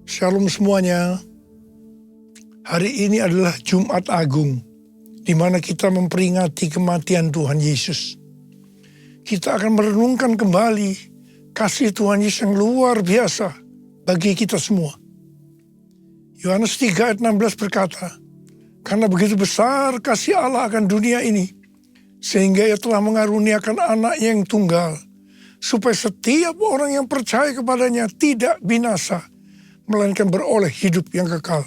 Shalom semuanya. Hari ini adalah Jumat Agung, di mana kita memperingati kematian Tuhan Yesus. Kita akan merenungkan kembali kasih Tuhan Yesus yang luar biasa bagi kita semua. Yohanes 3 ayat 16 berkata, "Karena begitu besar kasih Allah akan dunia ini, sehingga Ia telah mengaruniakan anaknya yang tunggal, supaya setiap orang yang percaya kepadanya tidak binasa, melainkan beroleh hidup yang kekal."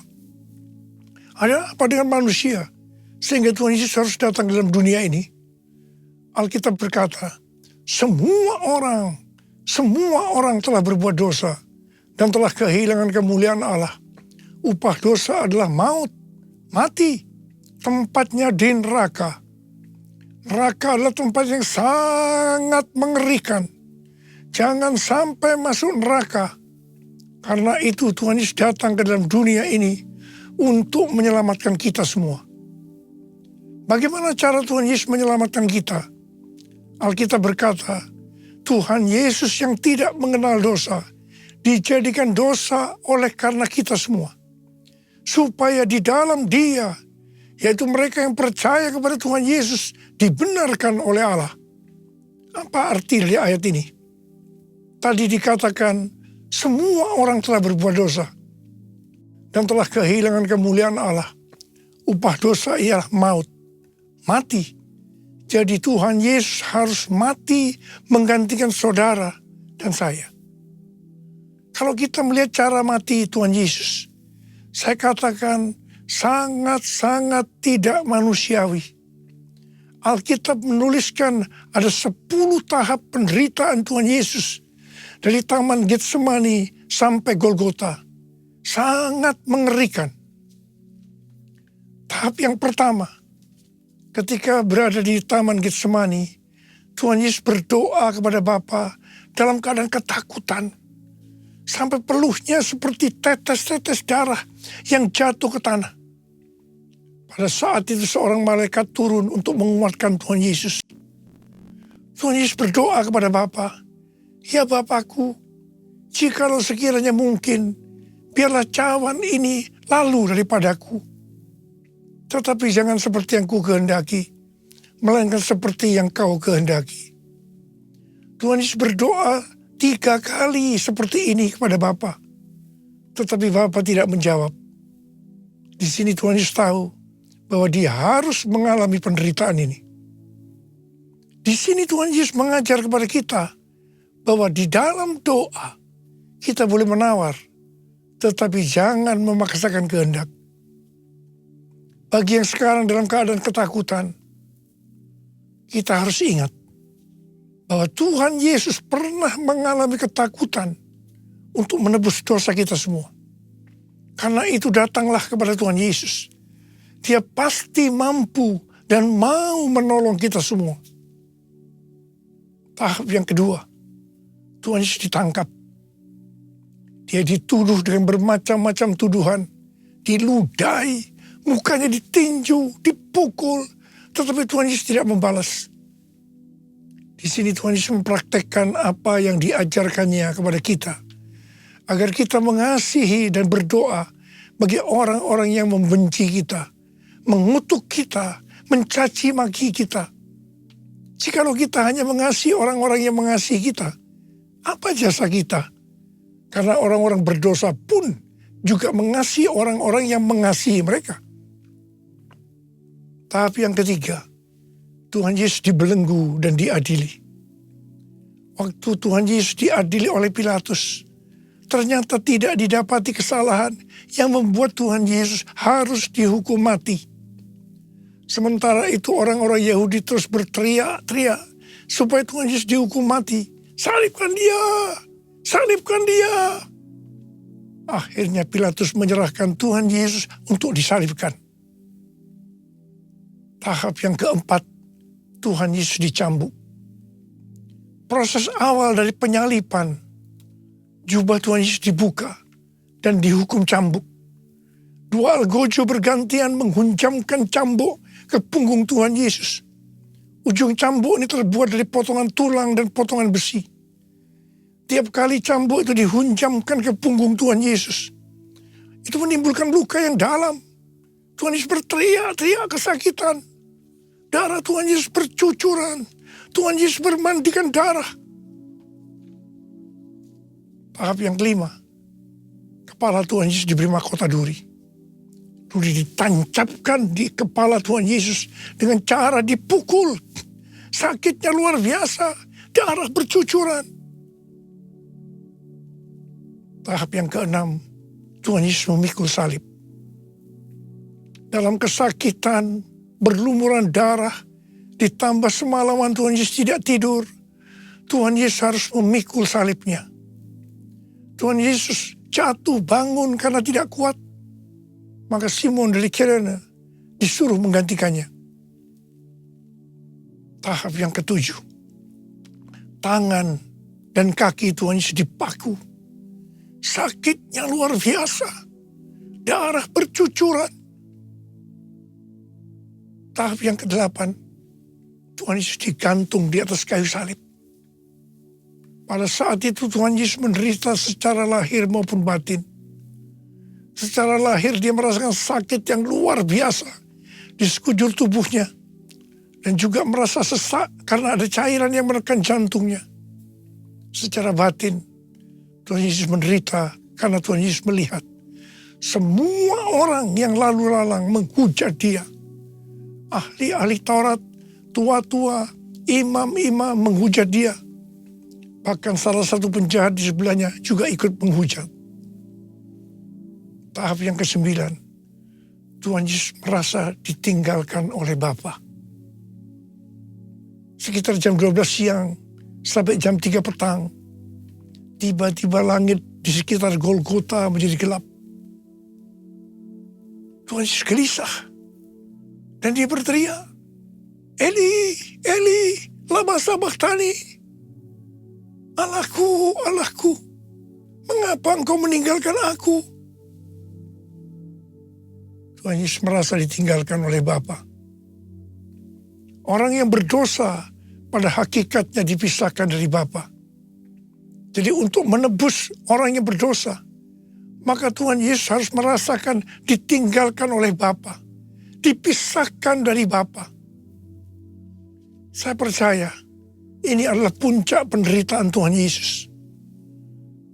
Ada apa dengan manusia sehingga Tuhan Yesus harus datang dalam dunia ini? Alkitab berkata, semua orang telah berbuat dosa dan telah kehilangan kemuliaan Allah. Upah dosa adalah maut, mati, tempatnya di neraka. Neraka adalah tempat yang sangat mengerikan. Jangan sampai masuk neraka. Karena itu Tuhan Yesus datang ke dalam dunia ini untuk menyelamatkan kita semua. Bagaimana cara Tuhan Yesus menyelamatkan kita? Alkitab berkata, Tuhan Yesus yang tidak mengenal dosa, dijadikan dosa oleh karena kita semua. Supaya di dalam Dia, yaitu mereka yang percaya kepada Tuhan Yesus, dibenarkan oleh Allah. Apa arti dari ayat ini? Tadi dikatakan, semua orang telah berbuat dosa dan telah kehilangan kemuliaan Allah. Upah dosa ialah maut, mati. Jadi Tuhan Yesus harus mati menggantikan saudara dan saya. Kalau kita melihat cara mati Tuhan Yesus, saya katakan sangat-sangat tidak manusiawi. Alkitab menuliskan ada 10 tahap penderitaan Tuhan Yesus. Dari Taman Getsemani sampai Golgota. Sangat mengerikan. Tahap yang pertama, ketika berada di Taman Getsemani, Tuhan Yesus berdoa kepada Bapa dalam keadaan ketakutan. Sampai peluhnya seperti tetes-tetes darah yang jatuh ke tanah. Pada saat itu seorang malaikat turun untuk menguatkan Tuhan Yesus. Tuhan Yesus berdoa kepada Bapa, "Ya Bapakku, jikalau sekiranya mungkin, biarlah cawan ini lalu daripadaku. Tetapi jangan seperti yang ku kehendaki, melainkan seperti yang kau kehendaki." Tuhan Yesus berdoa 3 kali seperti ini kepada Bapa. Tetapi Bapa tidak menjawab. Di sini Tuhan Yesus tahu bahwa Dia harus mengalami penderitaan ini. Di sini Tuhan Yesus mengajar kepada kita bahwa di dalam doa kita boleh menawar, tetapi jangan memaksakan kehendak. Bagi yang sekarang dalam keadaan ketakutan, kita harus ingat bahwa Tuhan Yesus pernah mengalami ketakutan untuk menebus dosa kita semua. Karena itu datanglah kepada Tuhan Yesus. Dia pasti mampu dan mau menolong kita semua. Tahap yang kedua, Tuhan Yesus ditangkap. Dia dituduh dengan bermacam-macam tuduhan. Diludahi, mukanya ditinju, dipukul. Tetapi Tuhan Yesus tidak membalas. Di sini Tuhan Yesus mempraktekkan apa yang diajarkannya kepada kita. Agar kita mengasihi dan berdoa bagi orang-orang yang membenci kita. Mengutuk kita, mencaci maki kita. Jikalau kita hanya mengasihi orang-orang yang mengasihi kita, apa jasa kita? Karena orang-orang berdosa pun juga mengasihi orang-orang yang mengasihi mereka. Tahap yang ketiga, Tuhan Yesus dibelenggu dan diadili. Waktu Tuhan Yesus diadili oleh Pilatus, ternyata tidak didapati kesalahan yang membuat Tuhan Yesus harus dihukum mati. Sementara itu orang-orang Yahudi terus berteriak-teriak supaya Tuhan Yesus dihukum mati. Salibkan dia! Salibkan dia! Akhirnya Pilatus menyerahkan Tuhan Yesus untuk disalibkan. Tahap yang keempat, Tuhan Yesus dicambuk. Proses awal dari penyalipan, jubah Tuhan Yesus dibuka dan dihukum cambuk. 2 algojo bergantian menghunjamkan cambuk ke punggung Tuhan Yesus. Ujung cambuk ini terbuat dari potongan tulang dan potongan besi. Tiap kali cambuk itu dihunjamkan ke punggung Tuhan Yesus. Itu menimbulkan luka yang dalam. Tuhan Yesus berteriak-teriak kesakitan. Darah Tuhan Yesus bercucuran. Tuhan Yesus bermandikan darah. Tahap yang kelima, kepala Tuhan Yesus diberi mahkota duri. Duri ditancapkan di kepala Tuhan Yesus dengan cara dipukul. Sakitnya luar biasa, darah bercucuran. Tahap yang keenam, Tuhan Yesus memikul salib. Dalam kesakitan, berlumuran darah, ditambah semalaman Tuhan Yesus tidak tidur, Tuhan Yesus harus memikul salibnya. Tuhan Yesus jatuh bangun karena tidak kuat. Maka Simon dari Kirene disuruh menggantikannya. Tahap yang ketujuh, tangan dan kaki Tuhan Yesus dipaku. Sakitnya luar biasa, darah bercucuran. Tahap yang kedelapan, Tuhan Yesus digantung di atas kayu salib. Pada saat itu Tuhan Yesus menderita secara lahir maupun batin. Secara lahir dia merasakan sakit yang luar biasa di sekujur tubuhnya. Dan juga merasa sesak karena ada cairan yang menekan jantungnya. Secara batin, Tuhan Yesus menderita karena Tuhan Yesus melihat semua orang yang lalu lalang menghujat dia. Ahli-ahli Taurat, tua-tua, imam-imam menghujat dia. Bahkan salah satu penjahat di sebelahnya juga ikut menghujat. Tahap yang kesembilan, Tuhan Yesus merasa ditinggalkan oleh Bapa. Sekitar jam 12 siang sampai jam 3 petang, tiba-tiba langit di sekitar Golgota menjadi gelap. Tuhan Yesus gelisah. Dan dia berteriak, Eli, Eli, lama sabachthani. Allahku, Allahku, mengapa engkau meninggalkan aku? Tuhan Yesus merasa ditinggalkan oleh Bapa. Orang yang berdosa pada hakikatnya dipisahkan dari Bapa. Jadi untuk menebus orang yang berdosa, maka Tuhan Yesus harus merasakan ditinggalkan oleh Bapa. Dipisahkan dari Bapa. Saya percaya ini adalah puncak penderitaan Tuhan Yesus.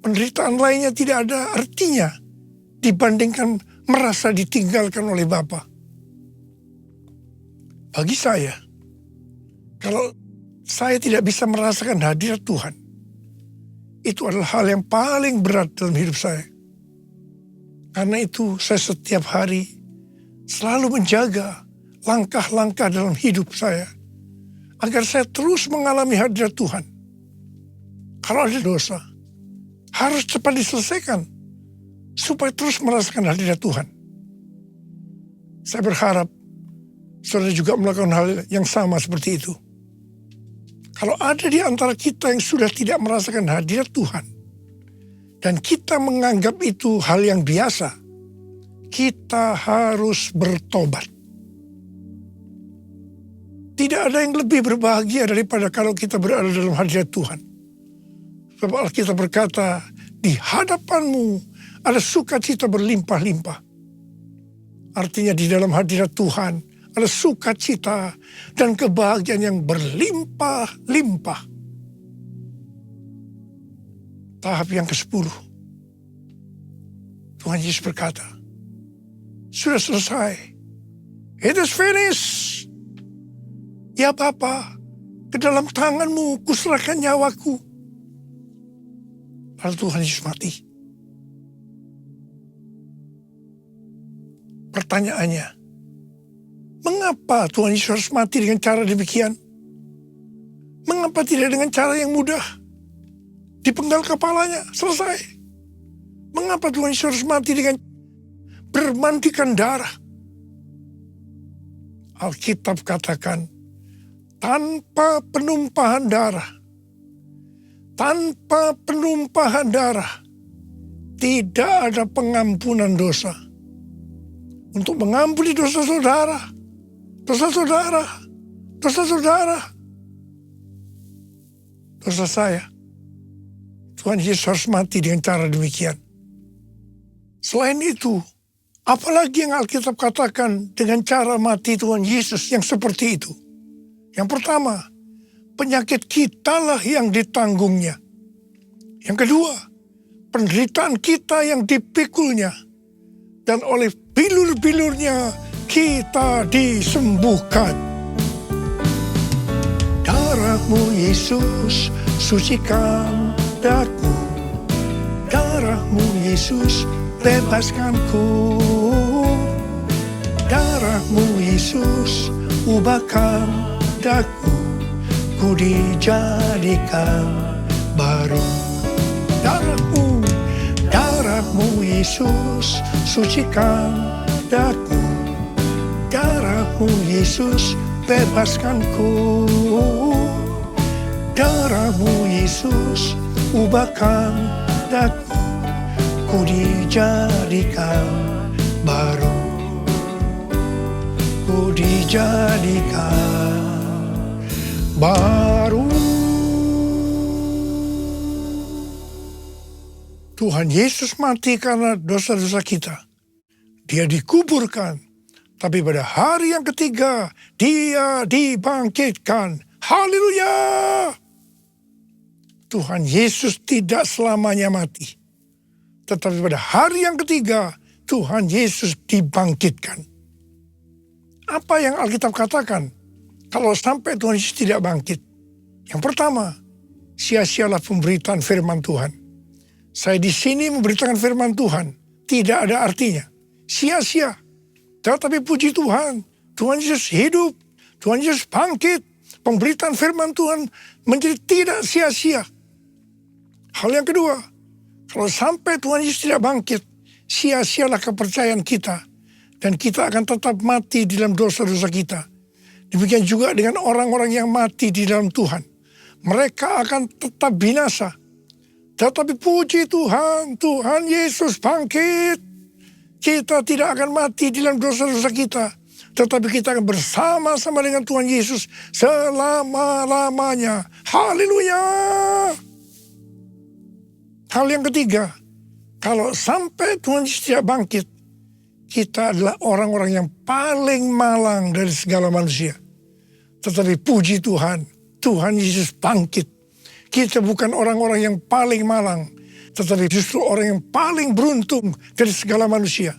Penderitaan lainnya tidak ada artinya dibandingkan merasa ditinggalkan oleh Bapa. Bagi saya, kalau saya tidak bisa merasakan hadirat Tuhan, itu adalah hal yang paling berat dalam hidup saya. Karena itu saya setiap hari selalu menjaga langkah-langkah dalam hidup saya. Agar saya terus mengalami hadirat Tuhan. Kalau ada dosa, harus cepat diselesaikan. Supaya terus merasakan hadirat Tuhan. Saya berharap saudara juga melakukan hal yang sama seperti itu. Kalau ada di antara kita yang sudah tidak merasakan hadirat Tuhan. Dan kita menganggap itu hal yang biasa. Kita harus bertobat. Tidak ada yang lebih berbahagia daripada kalau kita berada dalam hadirat Tuhan. Sebab Alkitab berkata, di hadapanmu ada sukacita berlimpah-limpah. Artinya di dalam hadirat Tuhan ada sukacita dan kebahagiaan yang berlimpah-limpah. Tahap yang ke-10. Tuhan Yesus berkata, sudah selesai. It is finished. Ya Bapa, ke dalam tanganmu kuserahkan nyawaku. Lalu Tuhan Yesus mati. Pertanyaannya, mengapa Tuhan Yesus harus mati dengan cara demikian? Mengapa tidak dengan cara yang mudah? Dipenggal kepalanya, selesai. Mengapa Tuhan Yesus harus mati dengan bermandikan darah? Alkitab katakan, tanpa penumpahan darah, tidak ada pengampunan dosa. Untuk mengampuni dosa saudara, dosa saya, Tuhan Yesus harus mati dengan cara demikian. Selain itu, apalagi yang Alkitab katakan dengan cara mati Tuhan Yesus yang seperti itu? Yang pertama, penyakit kitalah yang ditanggungnya. Yang kedua, penderitaan kita yang dipikulnya. Dan oleh bilur-bilurnya kita disembuhkan. Darah-Mu Yesus sucikan daku. Darah-Mu Yesus bebaskanku. Darah-Mu Yesus ubahkan daku. Ku dijadikan baru. Darah-Mu Yesus sucikan daku. Darah-Mu Yesus bebaskanku. Darah-Mu Yesus ubahkan daku. Ku dijadikan baru. Ku dijadikan baru. Tuhan Yesus mati karena dosa-dosa kita. Dia dikuburkan. Tapi pada hari yang ketiga, Dia dibangkitkan. Haleluya! Tuhan Yesus tidak selamanya mati. Tetapi pada hari yang ketiga, Tuhan Yesus dibangkitkan. Apa yang Alkitab katakan? Kalau sampai Tuhan Yesus tidak bangkit. Yang pertama, sia-sialah pemberitaan firman Tuhan. Saya di sini memberitakan firman Tuhan. Tidak ada artinya. Sia-sia. Tetapi puji Tuhan. Tuhan Yesus hidup. Tuhan Yesus bangkit. Pemberitaan firman Tuhan menjadi tidak sia-sia. Hal yang kedua. Kalau sampai Tuhan Yesus tidak bangkit. Sia-sialah kepercayaan kita. Dan kita akan tetap mati di dalam dosa-dosa kita. Demikian juga dengan orang-orang yang mati di dalam Tuhan. Mereka akan tetap binasa. Tetapi puji Tuhan, Tuhan Yesus bangkit. Kita tidak akan mati di dalam dosa-dosa kita. Tetapi kita akan bersama-sama dengan Tuhan Yesus selama-lamanya. Haleluya! Hal yang ketiga, kalau sampai Tuhan Yesus tidak bangkit, kita adalah orang-orang yang paling malang dari segala manusia. Tetapi puji Tuhan, Tuhan Yesus bangkit. Kita bukan orang-orang yang paling malang, tetapi justru orang yang paling beruntung dari segala manusia.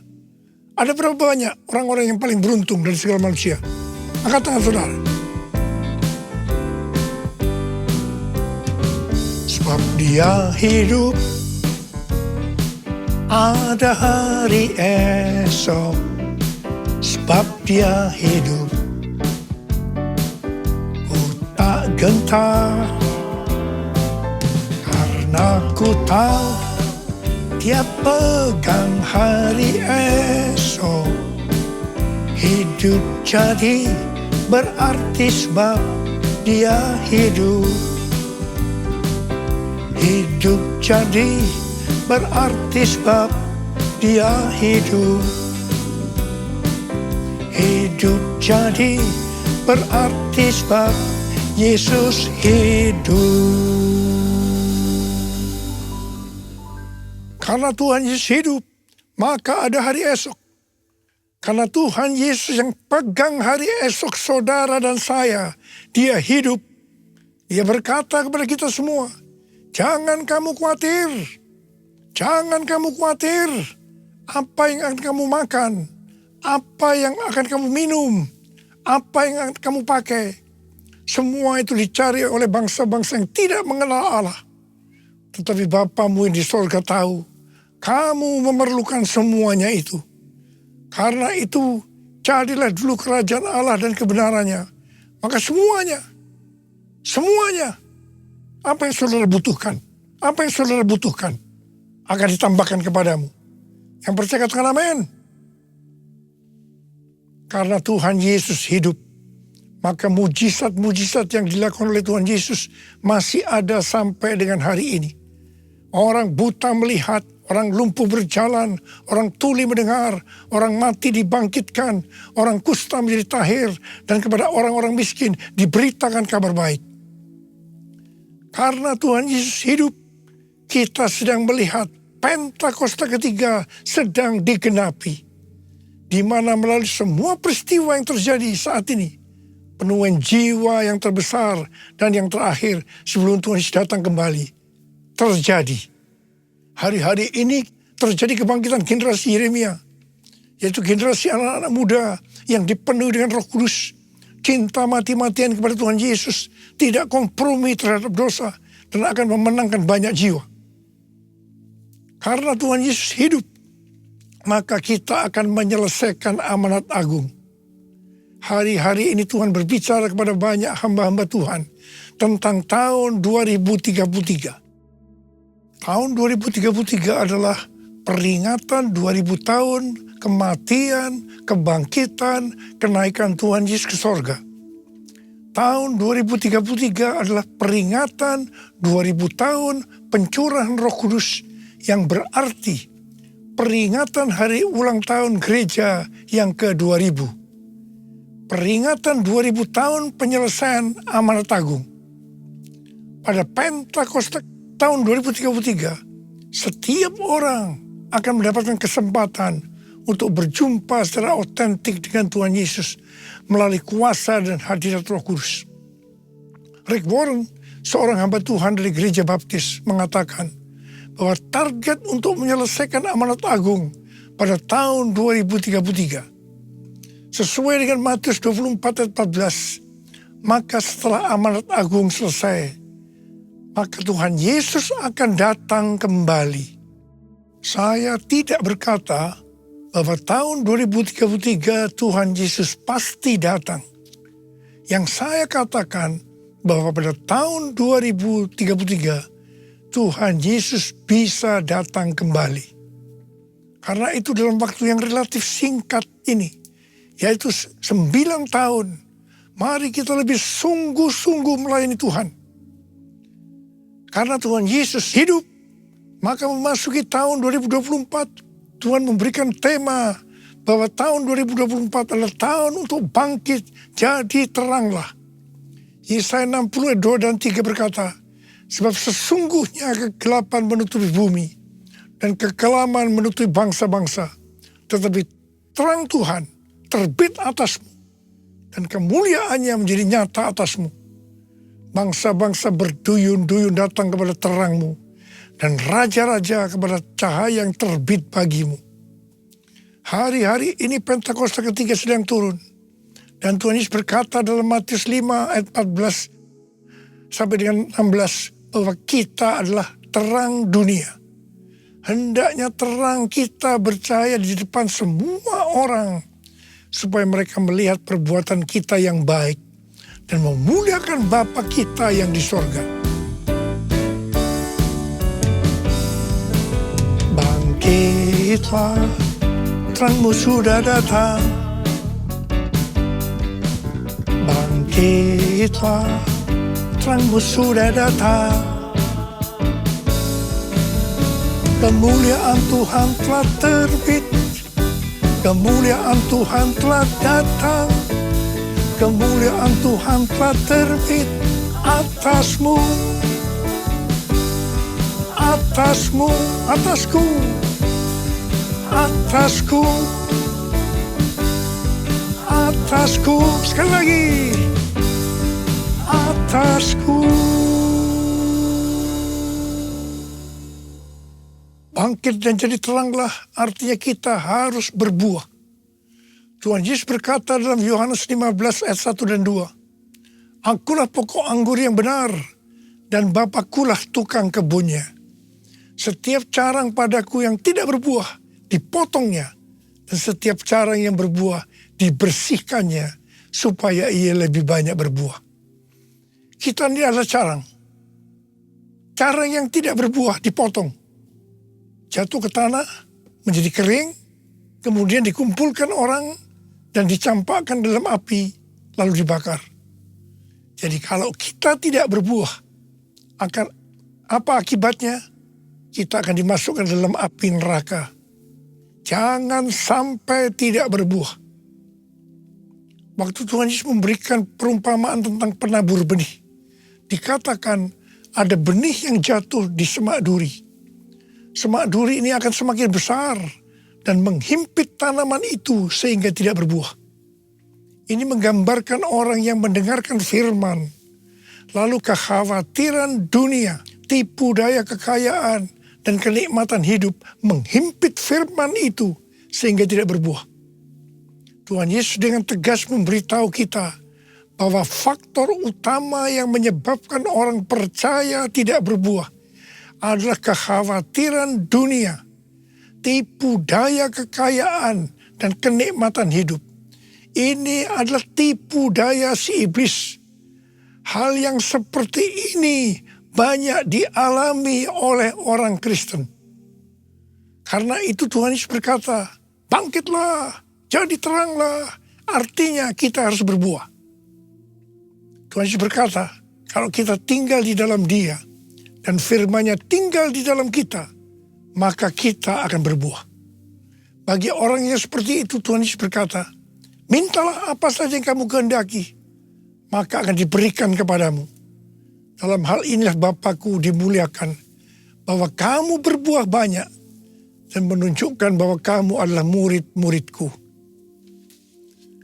Ada berapa banyak orang-orang yang paling beruntung dari segala manusia? Angkat tangan saudara. Sebab Dia hidup, ada hari esok. Sebab Dia hidup, ku tak gentar. Aku tahu Dia pegang hari esok. Hidup jadi berarti sebab Dia hidup. Hidup jadi berarti sebab Dia hidup. Hidup jadi berarti sebab Yesus hidup. Karena Tuhan Yesus hidup, maka ada hari esok. Karena Tuhan Yesus yang pegang hari esok saudara dan saya, Dia hidup. Dia berkata kepada kita semua, jangan kamu khawatir. Jangan kamu khawatir. Apa yang akan kamu makan? Apa yang akan kamu minum? Apa yang akan kamu pakai? Semua itu dicari oleh bangsa-bangsa yang tidak mengenal Allah. Tetapi Bapamu yang di sorga tahu, kamu memerlukan semuanya itu. Karena itu, jadilah dulu kerajaan Allah dan kebenarannya. Maka semuanya, apa yang saudara butuhkan, akan ditambahkan kepadamu. Yang percaya katakan amin. Karena Tuhan Yesus hidup, maka mujizat-mujizat yang dilakukan oleh Tuhan Yesus masih ada sampai dengan hari ini. Orang buta melihat, orang lumpuh berjalan, orang tuli mendengar, orang mati dibangkitkan, orang kusta menjadi tahir, dan kepada orang-orang miskin diberitakan kabar baik. Karena Tuhan Yesus hidup, kita sedang melihat Pentakosta ketiga sedang digenapi. Di mana melalui semua peristiwa yang terjadi saat ini, penuaian jiwa yang terbesar dan yang terakhir sebelum Tuhan Yesus datang kembali terjadi. Hari-hari ini terjadi kebangkitan generasi Yeremia, yaitu generasi anak-anak muda yang dipenuhi dengan Roh Kudus, cinta mati-matian kepada Tuhan Yesus, tidak kompromi terhadap dosa, dan akan memenangkan banyak jiwa. Karena Tuhan Yesus hidup, maka kita akan menyelesaikan amanat agung. Hari-hari ini Tuhan berbicara kepada banyak hamba-hamba Tuhan tentang tahun 2033. Tahun 2033 adalah peringatan 2000 tahun kematian, kebangkitan, kenaikan Tuhan Yesus ke sorga. Tahun 2033 adalah peringatan 2000 tahun pencurahan Roh Kudus, yang berarti peringatan hari ulang tahun gereja yang ke-2000. Peringatan 2000 tahun penyelesaian amanat agung. Pada Pentakosta tahun 2033, setiap orang akan mendapatkan kesempatan untuk berjumpa secara otentik dengan Tuhan Yesus melalui kuasa dan hadirat Roh Kudus. Rick Warren, seorang hamba Tuhan dari Gereja Baptis, mengatakan bahwa target untuk menyelesaikan amanat agung pada tahun 2033, sesuai dengan Matius 24 ayat 14, maka setelah amanat agung selesai, maka Tuhan Yesus akan datang kembali. Saya tidak berkata bahwa tahun 2033 Tuhan Yesus pasti datang. Yang saya katakan bahwa pada tahun 2033 Tuhan Yesus bisa datang kembali. Karena itu dalam waktu yang relatif singkat ini, yaitu 9 tahun, mari kita lebih sungguh-sungguh melayani Tuhan. Karena Tuhan Yesus hidup, maka memasuki tahun 2024, Tuhan memberikan tema bahwa tahun 2024 adalah tahun untuk bangkit, jadi teranglah. Yesaya 60 ayat 2 dan 3 berkata, sebab sesungguhnya kegelapan menutupi bumi dan kekelaman menutupi bangsa-bangsa, tetapi terang Tuhan terbit atasmu dan kemuliaannya menjadi nyata atasmu. Bangsa-bangsa berduyun-duyun datang kepada terangmu, dan raja-raja kepada cahaya yang terbit bagimu. Hari-hari ini Pentakosta ketiga sedang turun. Dan Tuhan Yesus berkata dalam Matius 5 ayat 14 sampai dengan 16, bahwa kita adalah terang dunia. Hendaknya terang kita bercahaya di depan semua orang, supaya mereka melihat perbuatan kita yang baik dan memuliakan Bapa kita yang di sorga. Bangkitlah, terangmu sudah datang. Bangkitlah, terangmu sudah datang. Kemuliaan Tuhan telah terbit, kemuliaan Tuhan telah datang, kemuliaan Tuhan telah terbit atasmu, atasmu, atasku, atasku, atasku, sekali lagi, atasku. Bangkit dan jadi teranglah, artinya kita harus berbuah. Tuhan Yesus berkata dalam Yohanes 15 ayat 1 dan 2, Akulah pokok anggur yang benar, dan Bapakulah tukang kebunnya. Setiap carang padaku yang tidak berbuah, dipotongnya, dan setiap carang yang berbuah, dibersihkannya, supaya ia lebih banyak berbuah. Kita ini adalah carang. Carang yang tidak berbuah dipotong, jatuh ke tanah, menjadi kering, kemudian dikumpulkan orang, dan dicampakkan dalam api, lalu dibakar. Jadi kalau kita tidak berbuah, akan apa akibatnya? Kita akan dimasukkan dalam api neraka. Jangan sampai tidak berbuah. Waktu Tuhan Yesus memberikan perumpamaan tentang penabur benih, dikatakan ada benih yang jatuh di semak duri. semak duri ini akan semakin besar dan menghimpit tanaman itu sehingga tidak berbuah. Ini menggambarkan orang yang mendengarkan firman, lalu kekhawatiran dunia, tipu daya kekayaan, dan kenikmatan hidup menghimpit firman itu sehingga tidak berbuah. Tuhan Yesus dengan tegas memberitahu kita bahwa faktor utama yang menyebabkan orang percaya tidak berbuah adalah kekhawatiran dunia, tipu daya kekayaan, dan kenikmatan hidup. Ini adalah tipu daya si iblis. Hal yang seperti ini banyak dialami oleh orang Kristen. Karena itu Tuhan Yesus berkata, bangkitlah, jadi teranglah. Artinya kita harus berbuah. Tuhan Yesus berkata, kalau kita tinggal di dalam Dia dan firman-Nya tinggal di dalam kita, maka kita akan berbuah. Bagi orang yang seperti itu Tuhan Yesus berkata, mintalah apa saja yang kamu kehendaki, maka akan diberikan kepadamu. Dalam hal inilah Bapakku dimuliakan, bahwa kamu berbuah banyak dan menunjukkan bahwa kamu adalah murid-muridku.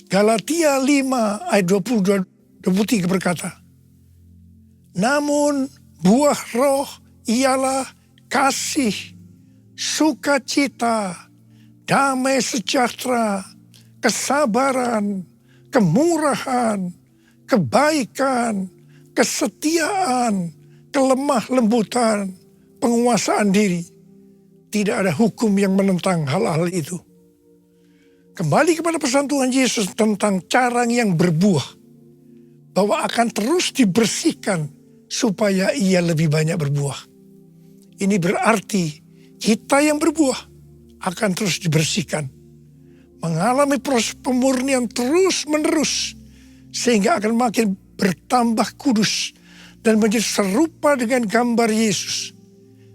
Galatia 5 ayat 22-23 berkata, namun buah roh ialah kasih, sukacita, damai sejahtera, kesabaran, kemurahan, kebaikan, kesetiaan, kelemah lembutan, penguasaan diri. Tidak ada hukum yang menentang hal-hal itu. Kembali kepada pesan Tuhan Yesus tentang cara yang berbuah, bahwa akan terus dibersihkan supaya ia lebih banyak berbuah. Ini berarti kita yang berbuah akan terus dibersihkan, mengalami proses pemurnian terus-menerus, sehingga akan makin bertambah kudus dan menjadi serupa dengan gambar Yesus.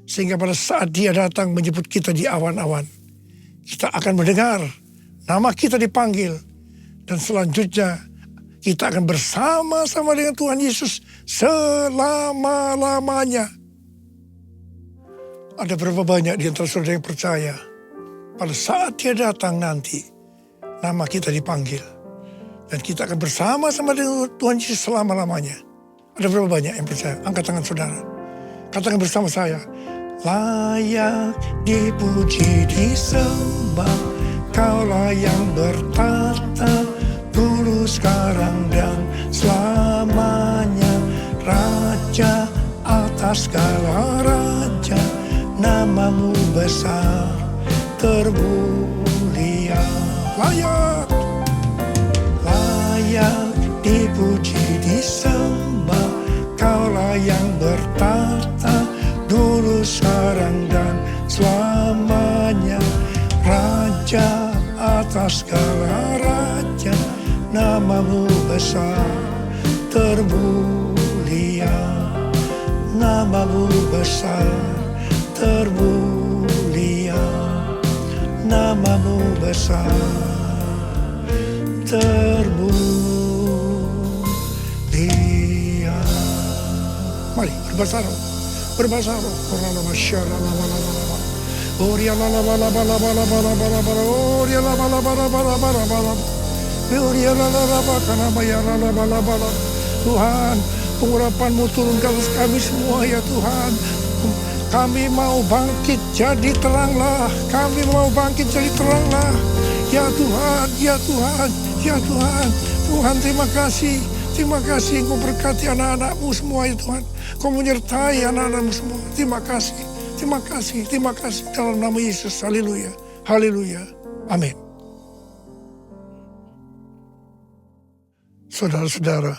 Sehingga pada saat Dia datang menyebut kita di awan-awan, kita akan mendengar nama kita dipanggil, dan selanjutnya kita akan bersama-sama dengan Tuhan Yesus selama-lamanya. Ada berapa banyak di antara saudara yang percaya pada saat Dia datang nanti, nama kita dipanggil, dan kita akan bersama-sama dengan Tuhan Yesus selama-lamanya. Ada berapa banyak yang percaya? Angkat tangan saudara. Katakan bersama saya, layak dipuji disembah, Kaulah yang bertata dulu, sekarang, dan selamanya. Raja atas segala raja, namamu besar termulia. Layak dipuji disembah, Kaulah yang bertata dulu, sekarang, dan selamanya. Raja atas segala raja, namamu besar termulia. Namamu besar termulia. Namamu besar termulia. Mari berbahasa roh. Berbahasa roh. Oria la la la la la la la la la la la, oria la la la la la la la la, oria la la la kana maya la la la la. Tuhan, pengurapan-Mu turun ke atas kami semua ya Tuhan. Kami mau bangkit jadi teranglah. Kami mau bangkit jadi teranglah. Ya Tuhan, ya Tuhan, ya Tuhan. Tuhan, terima kasih. Terima kasih Engkau berkati anak-anak-Mu semua ya Tuhan. Kau menyertai anak-anak-Mu semua. Terima kasih. Terima kasih, terima kasih dalam nama Yesus. Haleluya, haleluya, amin. Saudara-saudara,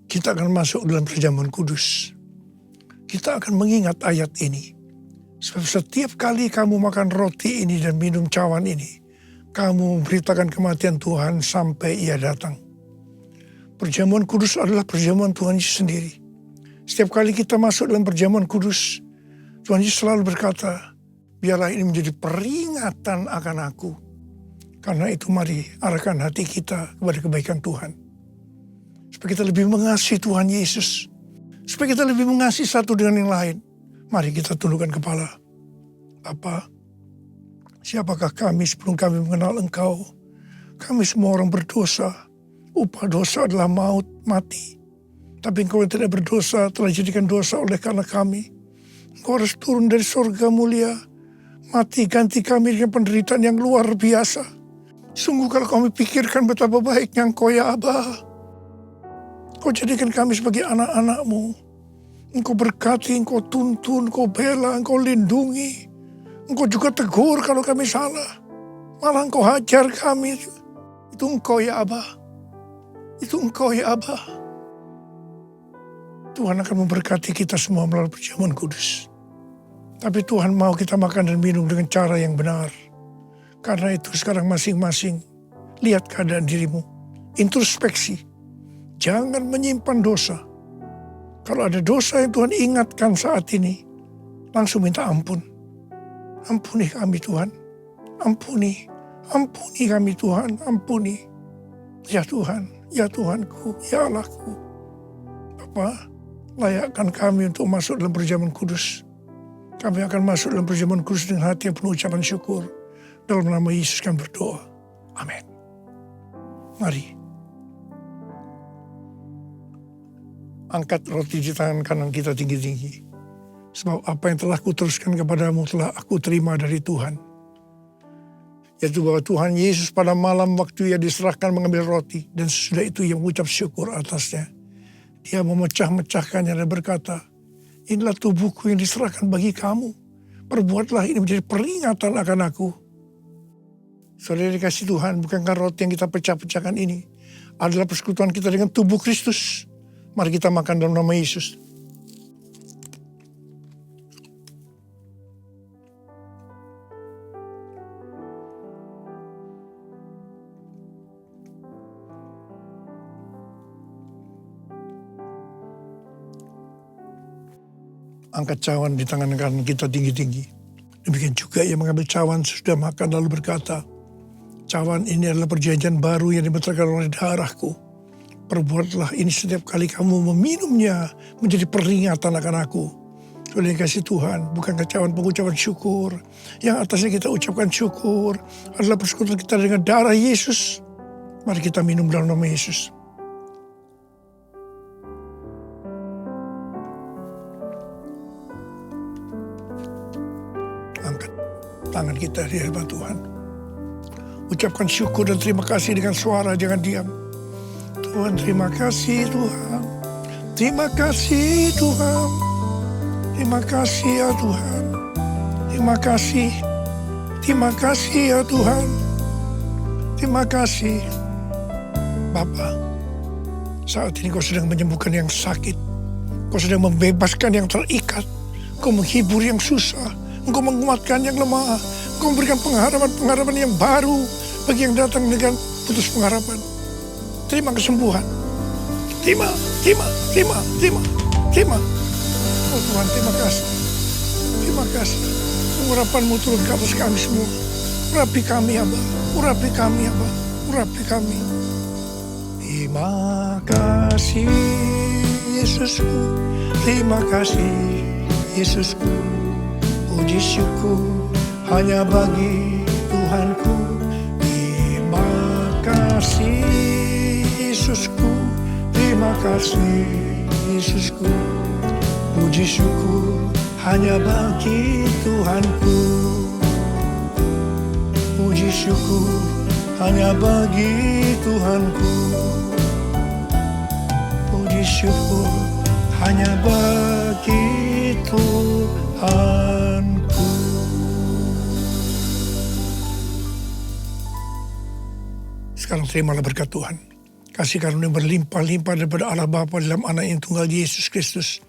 kita akan masuk dalam perjamuan kudus. Kita akan mengingat ayat ini. Sebab setiap kali kamu makan roti ini dan minum cawan ini, kamu memberitakan kematian Tuhan sampai Ia datang. Perjamuan kudus adalah perjamuan Tuhan Yesus sendiri. Setiap kali kita masuk dalam perjamuan kudus, Tuhan Yesus selalu berkata, biarlah ini menjadi peringatan akan aku. Karena itu mari arahkan hati kita kepada kebaikan Tuhan. Supaya kita lebih mengasihi Tuhan Yesus. Supaya kita lebih mengasihi satu dengan yang lain. Mari kita tundukkan kepala. Bapa, siapakah kami sebelum kami mengenal Engkau? Kami semua orang berdosa. Upah dosa adalah maut, mati. Tapi Engkau yang tidak berdosa telah dijadikan dosa oleh karena kami. Engkau harus turun dari surga mulia. Mati ganti kami dengan penderitaan yang luar biasa. Sungguh kalau kami pikirkan betapa baiknya Engkau ya Aba. Engkau jadikan kami sebagai anak-anak-Mu. Engkau berkati, Engkau tuntun, Engkau bela, Engkau lindungi. Engkau juga tegur kalau kami salah. Malah Engkau hajar kami. Itu Engkau ya Aba. Itu Engkau ya Aba. Tuhan akan memberkati kita semua melalui perjamuan kudus. Tapi Tuhan mau kita makan dan minum dengan cara yang benar. Karena itu sekarang masing-masing lihat keadaan dirimu. Introspeksi. Jangan menyimpan dosa. Kalau ada dosa yang Tuhan ingatkan saat ini, langsung minta ampun. Ampuni kami Tuhan. Ampuni. Ampuni kami Tuhan. Ampuni. Ya Tuhan. Ya Tuhanku. Ya Allahku. Bapa, layakkan kami untuk masuk dalam perjamuan kudus. Kami akan masuk dalam perjamuan kudus dengan hati yang penuh ucapan syukur. Dalam nama Yesus kami berdoa. Amin. Mari. Angkat roti di tangan kanan kita tinggi-tinggi. Sebab apa yang telah kuteruskan kepadamu telah aku terima dari Tuhan. Yaitu bahwa Tuhan Yesus pada malam waktu ia diserahkan mengambil roti. Dan sesudah itu ia mengucap syukur atasnya. Dia memecah-mecahkannya dan berkata, inilah tubuhku yang diserahkan bagi kamu. Perbuatlah ini menjadi peringatan akan aku. Saudara dikasih Tuhan, bukankah roti yang kita pecah-pecahkan ini adalah persekutuan kita dengan tubuh Kristus? Mari kita makan dalam nama Yesus. Angkat cawan di tangan kanan kita tinggi-tinggi. Demikian juga ia mengambil cawan sesudah makan lalu berkata, cawan ini adalah perjanjian baru yang dibenarkan oleh darahku. Perbuatlah ini setiap kali kamu meminumnya menjadi peringatan akan aku. Sudah dikasih Tuhan, bukan cawan pengucapan syukur. Yang atasnya kita ucapkan syukur adalah persekutuan kita dengan darah Yesus. Mari kita minum dalam nama Yesus. Angkat tangan kita di hadapan Tuhan. Ucapkan syukur dan terima kasih dengan suara, jangan diam. Tuhan, terima kasih Tuhan. Terima kasih Tuhan. Terima kasih ya Tuhan. Terima kasih. Terima kasih ya Tuhan. Terima kasih. Bapa, saat ini kau sedang menyembuhkan yang sakit. Kau sedang membebaskan yang terikat. Kau menghibur yang susah. Engkau menguatkan yang lemah. Engkau memberikan pengharapan-pengharapan yang baru bagi yang datang dengan putus pengharapan. Terima kesembuhan. Terima. Oh Tuhan, terima kasih. Terima kasih. Urapan-Mu turun ke atas kami semua. Urapi kami, Aba. Urapi kami, Aba. Urapi kami. Terima kasih, Yesusku. Terima kasih, Yesusku. Puji syukur hanya bagi Tuhanku. Terima kasih, Yesusku, terima kasih Yesusku. Puji syukur hanya bagi Tuhanku. Puji syukur hanya bagi Tuhanku. Puji syukur hanya bagi Tuhanku. Sekarang terimalah berkat Tuhan. Kasih karunia berlimpah-limpah daripada Allah Bapa dalam anak yang tunggal Yesus Kristus.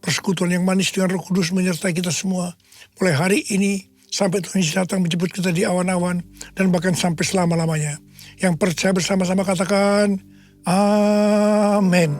Persekutuan yang manis dengan Roh Kudus menyertai kita semua. Mulai hari ini sampai Tuhan Yesus datang menjemput kita di awan-awan. Dan bahkan sampai selama-lamanya. Yang percaya bersama-sama katakan, Amin.